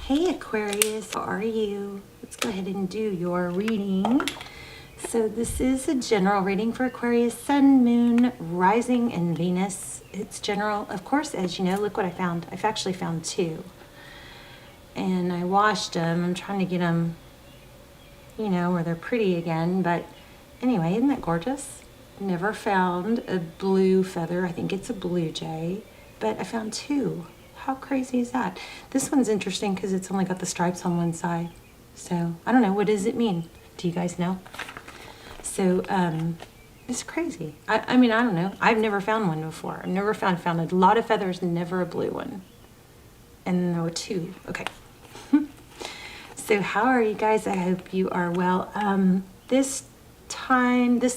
Hey Aquarius, how are you? Let's go ahead and do your reading. So this is a general reading for Aquarius, Sun, Moon, Rising, and Venus. It's general. Of course, as you know, look what I found. I've actually found two. And I washed them. I'm trying to get them, you know, where they're pretty again. But anyway, isn't that gorgeous? Never found a blue feather. I think it's a blue jay. But I found two. How crazy is that? This one's interesting because it's only got the stripes on one side. So, I don't know. What does it mean? Do you guys know? So, it's crazy. I mean, I don't know. I've never found one before. I've never found a lot of feathers, never a blue one. And there were two. Okay. So, how are you guys? I hope you are well. This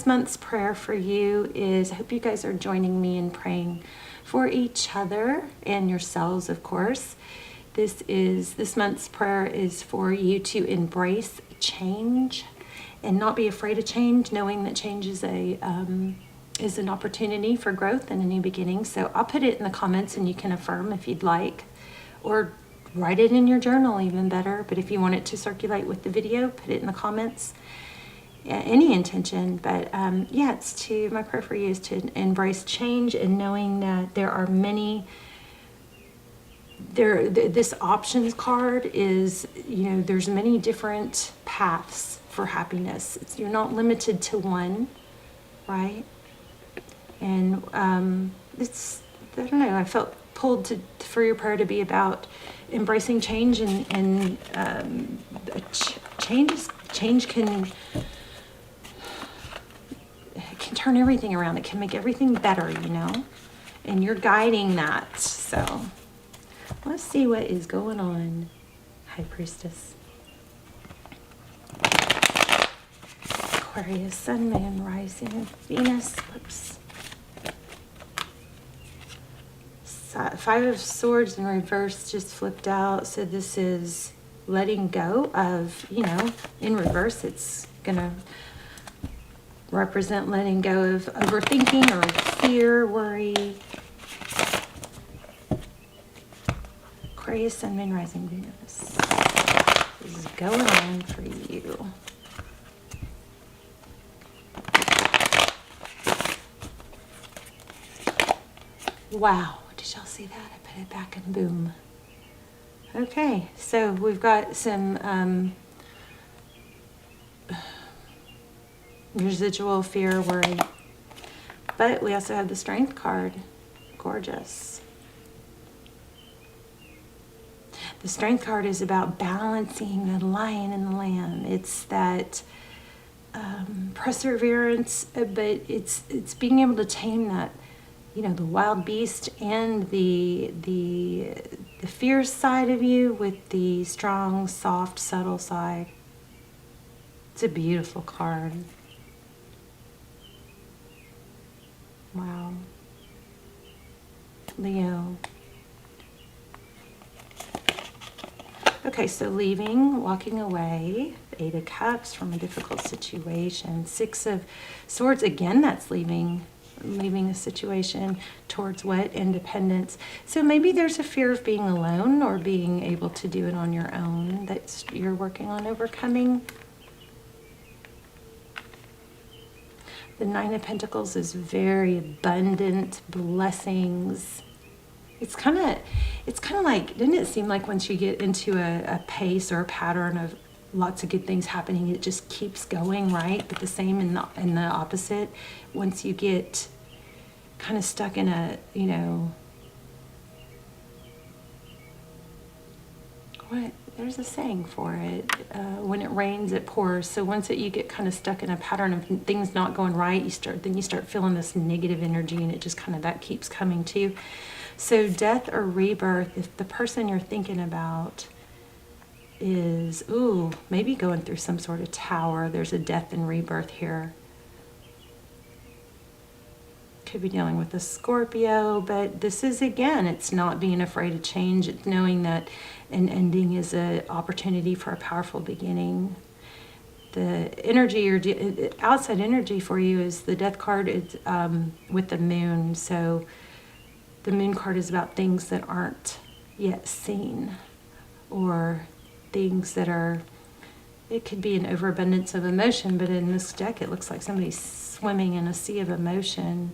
month's prayer for you is, I hope you guys are joining me in praying for each other and yourselves, of course. This month's prayer is for you to embrace change and not be afraid of change, knowing that change is an opportunity for growth and a new beginning. So I'll put it in the comments and you can affirm if you'd like, or write it in your journal, even better. But if you want it to circulate with the video, put it in the comments. Any intention, but yeah, my prayer for you is to embrace change and knowing that there are many. This options card is, you know, there's many different paths for happiness. You're not limited to one, right? And I don't know. I felt pulled for your prayer to be about embracing change and change can turn everything around. It can make everything better, you know, and you're guiding that. So let's see what is going on. High Priestess, Aquarius, Sun, Moon, Rising, Venus. Whoops. Five of Swords in reverse just flipped out. So this is letting go of, you know, in reverse, it's gonna represent letting go of overthinking or fear, worry. Aquarius, Sun, Moon, Rising, Venus. This is going on for you. Wow, did y'all see that? I put it back and boom. Okay, so we've got some residual fear, worry, but we also have the Strength card. Gorgeous. The Strength card is about balancing the lion and the lamb. It's that perseverance, but it's being able to tame that, you know, the wild beast and the fierce side of you with the strong, soft, subtle side. It's a beautiful card. Wow. Leo. Okay, so leaving, walking away, 8 of Cups from a difficult situation, 6 of Swords, again, that's leaving a situation towards what? Independence. So maybe there's a fear of being alone or being able to do it on your own that you're working on overcoming. The 9 of Pentacles is very abundant blessings. It's kind of like, didn't it seem like once you get into a pace or a pattern of lots of good things happening, it just keeps going, right? But the same in the opposite. Once you get kind of stuck in a, you know, there's a saying for it. When it rains, it pours. So once you get kind of stuck in a pattern of things not going right, you start feeling this negative energy, and it just kind of, that keeps coming to you. So death or rebirth, if the person you're thinking about is, maybe going through some sort of tower, there's a death and rebirth here. Could be dealing with a Scorpio, but this is, again, it's not being afraid of change. It's knowing that an ending is an opportunity for a powerful beginning. The energy or outside energy for you is the Death card. It's with the Moon. So the Moon card is about things that aren't yet seen. or things that are, it could be an overabundance of emotion, but in this deck it looks like somebody's swimming in a sea of emotion.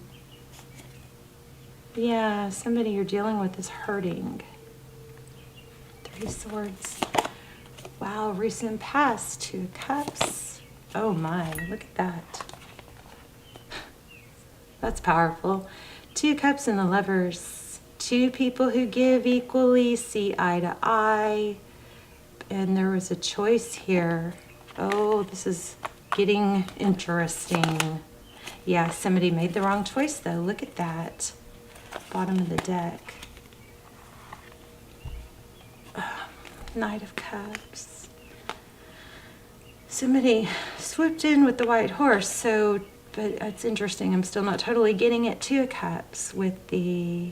Yeah, somebody you're dealing with is hurting. 3 Swords. Wow, recent past. 2 of Cups. Oh my, look at that. That's powerful. 2 of Cups and the Lovers. 2 people who give equally, see eye to eye. And there was a choice here. Oh, this is getting interesting. Yeah, somebody made the wrong choice though. Look at that. Bottom of the deck. Knight of Cups. Somebody swooped in with the white horse, so, but it's interesting. I'm still not totally getting it. 2 of Cups with the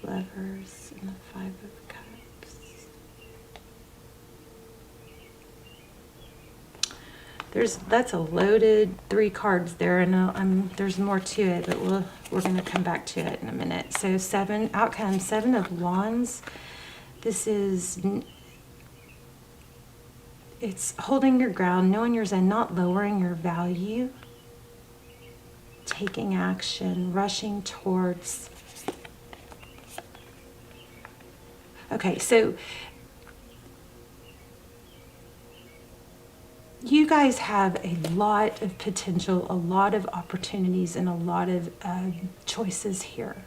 Lovers and the 5 of Cups. That's a loaded 3 cards there, and there's more to it, but we're going to come back to it in a minute. So 7 outcome, 7 of Wands. This is, it's holding your ground, knowing your zen, not lowering your value, taking action, rushing towards. Okay, so you guys have a lot of potential, a lot of opportunities, and a lot of choices here.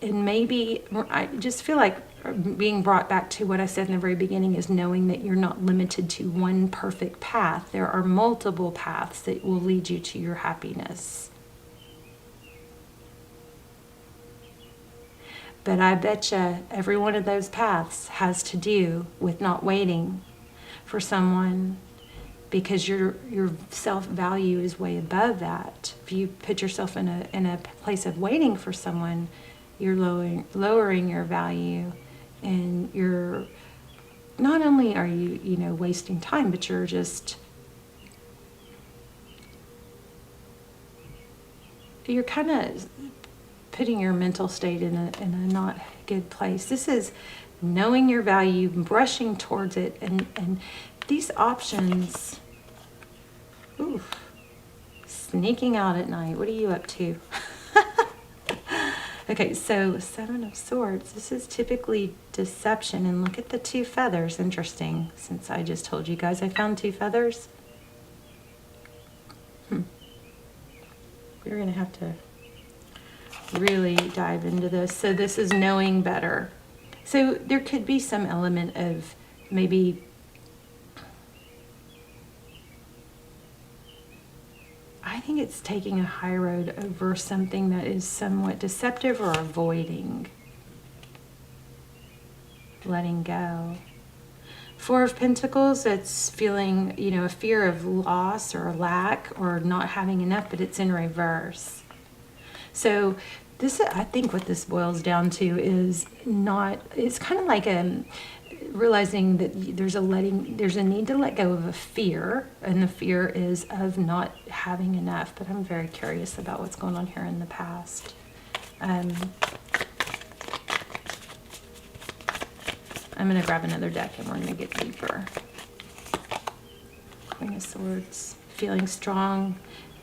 And maybe, I just feel like being brought back to what I said in the very beginning is knowing that you're not limited to one perfect path. There are multiple paths that will lead you to your happiness. But I betcha every one of those paths has to do with not waiting for someone, because your self-value is way above that. If you put yourself in a place of waiting for someone, you're lowering your value, and you're not only are you wasting time, but you're kind of putting your mental state in a not good place. This is knowing your value, brushing towards it, and these options. Ooh, sneaking out at night. What are you up to? Okay, so 7 of Swords. This is typically deception, and look at the 2 feathers. Interesting, since I just told you guys I found 2 feathers. We're gonna have to really dive into this. So this is knowing better. So there could be some element of maybe I think it's taking a high road over something that is somewhat deceptive, or avoiding, letting go. 4 of Pentacles, it's feeling, a fear of loss or a lack or not having enough, but it's in reverse. So this, I think what this boils down to is it's kind of like realizing that there's a need to let go of a fear, and the fear is of not having enough. But I'm very curious about what's going on here in the past. I'm going to grab another deck and we're going to get deeper. Queen of Swords, feeling strong,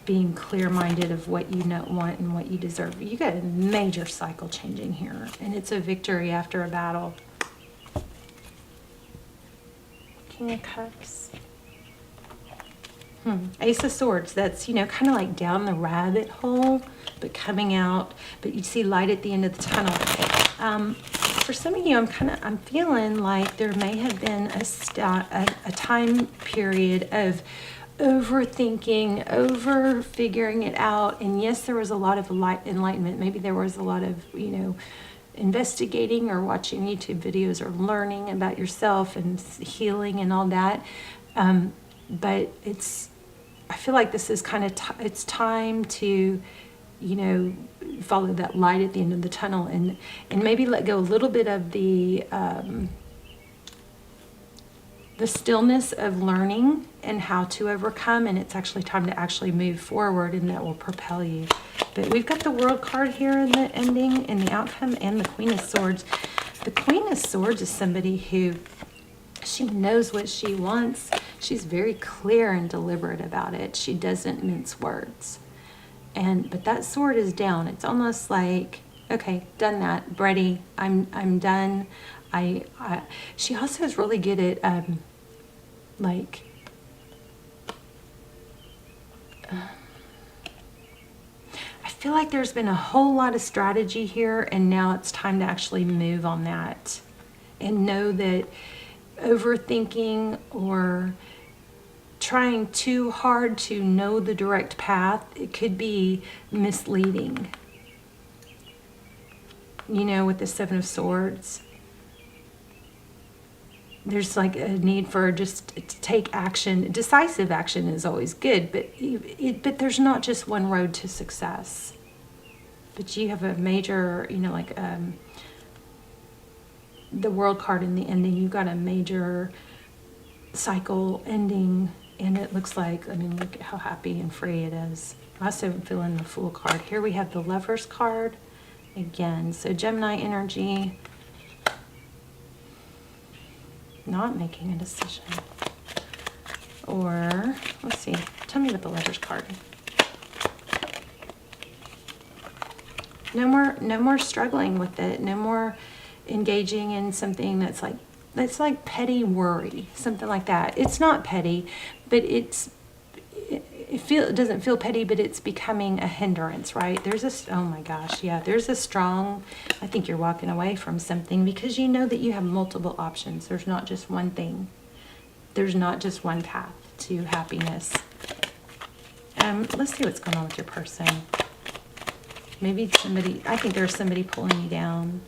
being clear-minded of what you want and what you deserve. You got a major cycle changing here, and it's a victory after a battle. King of Cups. Ace of Swords. That's, kind of like down the rabbit hole, but coming out. But you see light at the end of the tunnel. For some of you, I'm feeling like there may have been a time period of overthinking, over figuring it out. And yes, there was a lot of enlightenment. Maybe there was a lot of, investigating or watching YouTube videos or learning about yourself and healing and all that. But I feel like this is kind of, it's time to, follow that light at the end of the tunnel, and maybe let go a little bit of the stillness of learning and how to overcome. And it's actually time to actually move forward, and that will propel you. But we've got the World card here in the ending, in the outcome, and the Queen of Swords. The Queen of Swords is somebody who, she knows what she wants. She's very clear and deliberate about it. She doesn't mince words. But that sword is down. It's almost like, okay, done that, ready. I'm done. She also is really good at like. I feel like there's been a whole lot of strategy here, and now it's time to actually move on that and know that overthinking or trying too hard to know the direct path, it could be misleading. You know, with the Seven of Swords, there's like a need for just to take action. Decisive action is always good, but there's not just one road to success. But you have a major, you know, like the World card in the ending, you've got a major cycle ending, and it looks like, I mean, look at how happy and free it is. I also feel in the Fool card. Here we have the Lovers card again. So Gemini energy, not making a decision. Or, let's see, tell me about the Lovers card. No more struggling with it. No more engaging in something that's like petty worry, something like that. It's not petty, but it doesn't feel petty, but it's becoming a hindrance, right? Oh my gosh, yeah, there's a strong, I think you're walking away from something because you know that you have multiple options. There's not just one thing. There's not just one path to happiness. Let's see what's going on with your person. Maybe I think there's somebody pulling you down.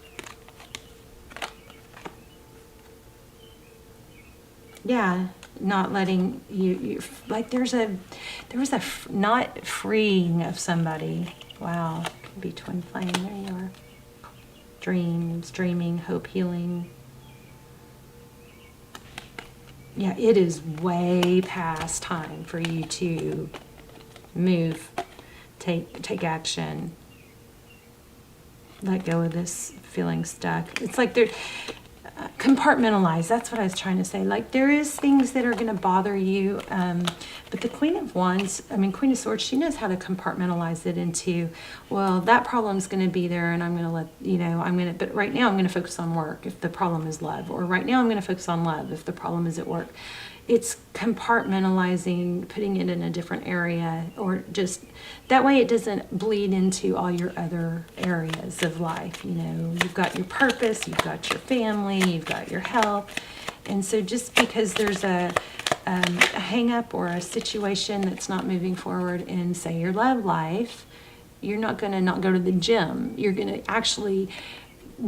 Yeah, not letting you like there was a not freeing of somebody. Wow, could be twin flame. There you are. Dreams, dreaming, hope, healing. Yeah, it is way past time for you to move, take action. Let go of this feeling stuck. It's like they're compartmentalized. That's what I was trying to say. Like there is things that are going to bother you, but the Queen of Wands, Queen of Swords, she knows how to compartmentalize it into, well, that problem's going to be there, and I'm going to let but right now I'm going to focus on work if the problem is love, or right now I'm going to focus on love if the problem is at work. It's compartmentalizing, putting it in a different area, or just that way it doesn't bleed into all your other areas of life. You know, you've got your purpose, you've got your family, you've got your health. And so just because there's a hang up or a situation that's not moving forward in, say, your love life, you're not going to not go to the gym. You're going to actually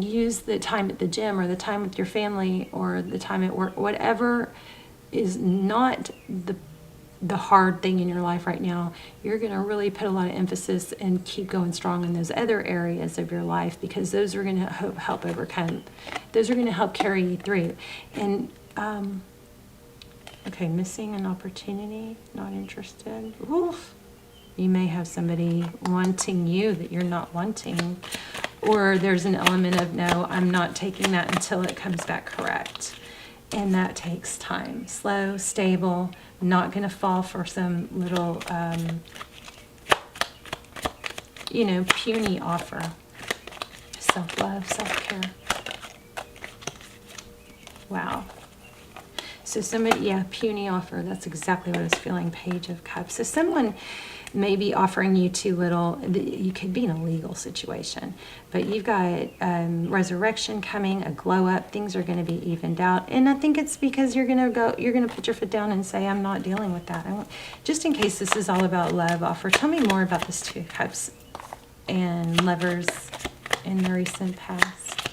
use the time at the gym or the time with your family or the time at work, whatever is not the hard thing in your life right now. You're going to really put a lot of emphasis and keep going strong in those other areas of your life, because those are going to help overcome, those are going to help carry you through. And okay, missing an opportunity, not interested. Oof. You may have somebody wanting you that you're not wanting, or there's an element of, no, I'm not taking that until it comes back correct. And that takes time. Slow, stable, not going to fall for some little, puny offer. Self-love, self-care. Wow. So somebody, puny offer. That's exactly what I was feeling. Page of Cups. So someone may be offering you too little. You could be in a legal situation, but you've got resurrection coming, a glow up. Things are going to be evened out, and I think it's because you're going to put your foot down and say, I'm not dealing with that. Just in case this is all about love offer. Tell me more about this Two of Cups and Lovers in the recent past.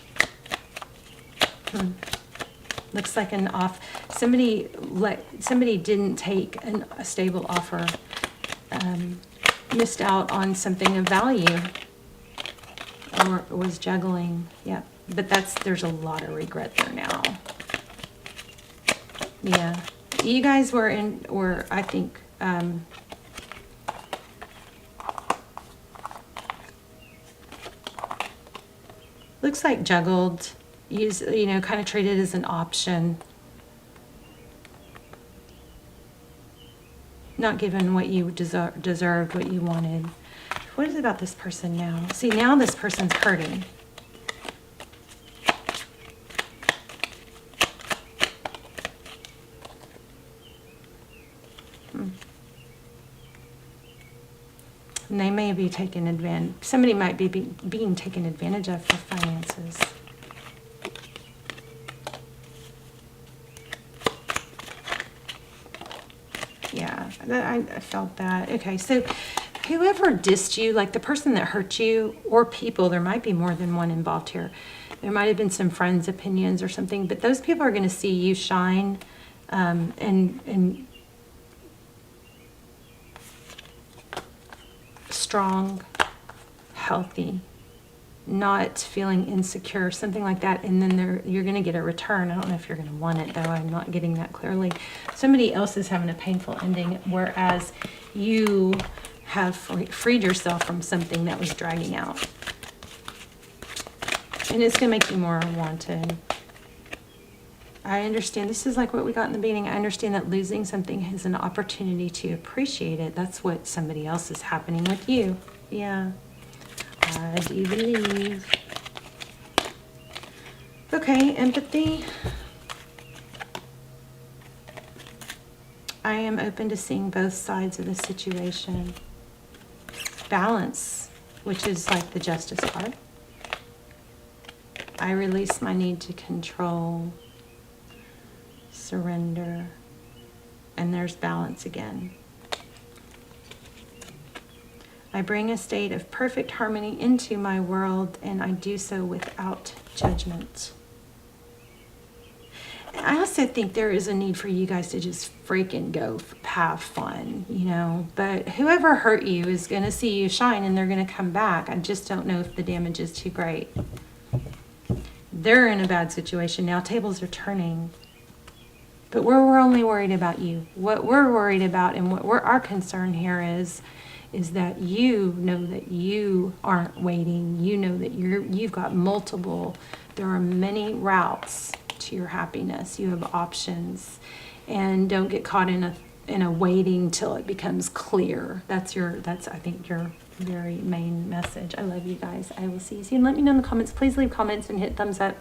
Looks like somebody didn't take a stable offer, missed out on something of value, or was juggling. Yeah, but there's a lot of regret there now. Yeah, you guys I think, Looks like juggled, kind of treated as an option. Not given what you deserved, what you wanted. What is it about this person now? See, now this person's hurting. And they may be taken advantage. Somebody might be being taken advantage of for finances. Yeah, I felt that. Okay, so whoever dissed you, like the person that hurt you, or people, there might be more than one involved here. There might have been some friends' opinions or something, but those people are going to see you shine and strong, healthy, not feeling insecure, something like that, and then you're going to get a return. I don't know if you're going to want it, though. I'm not getting that clearly. Somebody else is having a painful ending, whereas you have freed yourself from something that was dragging out. And it's going to make you more wanted. I understand. This is like what we got in the beginning. I understand that losing something is an opportunity to appreciate it. That's what somebody else is happening with you. Yeah. I do believe. Okay, empathy. I am open to seeing both sides of the situation. Balance, which is like the justice card. I release my need to control. Surrender. And there's balance again. I bring a state of perfect harmony into my world, and I do so without judgment. I also think there is a need for you guys to just freaking go have fun, But whoever hurt you is going to see you shine, and they're going to come back. I just don't know if the damage is too great. They're in a bad situation now. Tables are turning. But we're only worried about you. What we're worried about and what our concern here is that you know that you aren't waiting. You know that you've got multiple. There are many routes to your happiness. You have options, and don't get caught in a waiting till it becomes clear. That's I think your very main message. I love you guys. I will see you soon. Let me know in the comments. Please leave comments and hit thumbs up.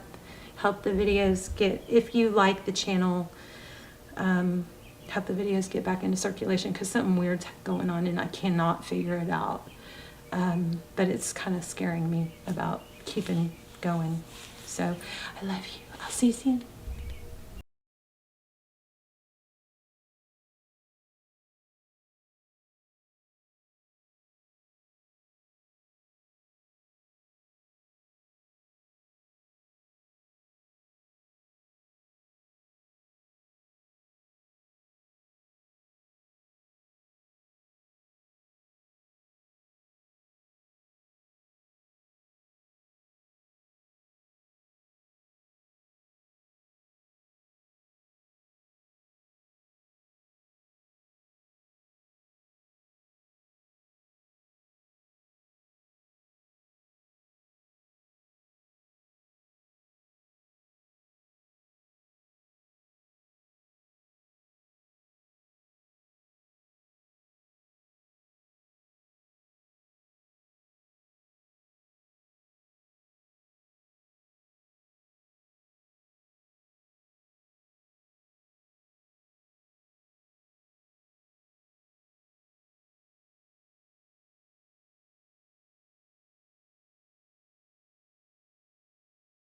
Help the videos if you like the channel. Help the videos get back into circulation, because something weird's going on and I cannot figure it out. But it's kind of scaring me about keeping going. So I love you. I'll see you soon.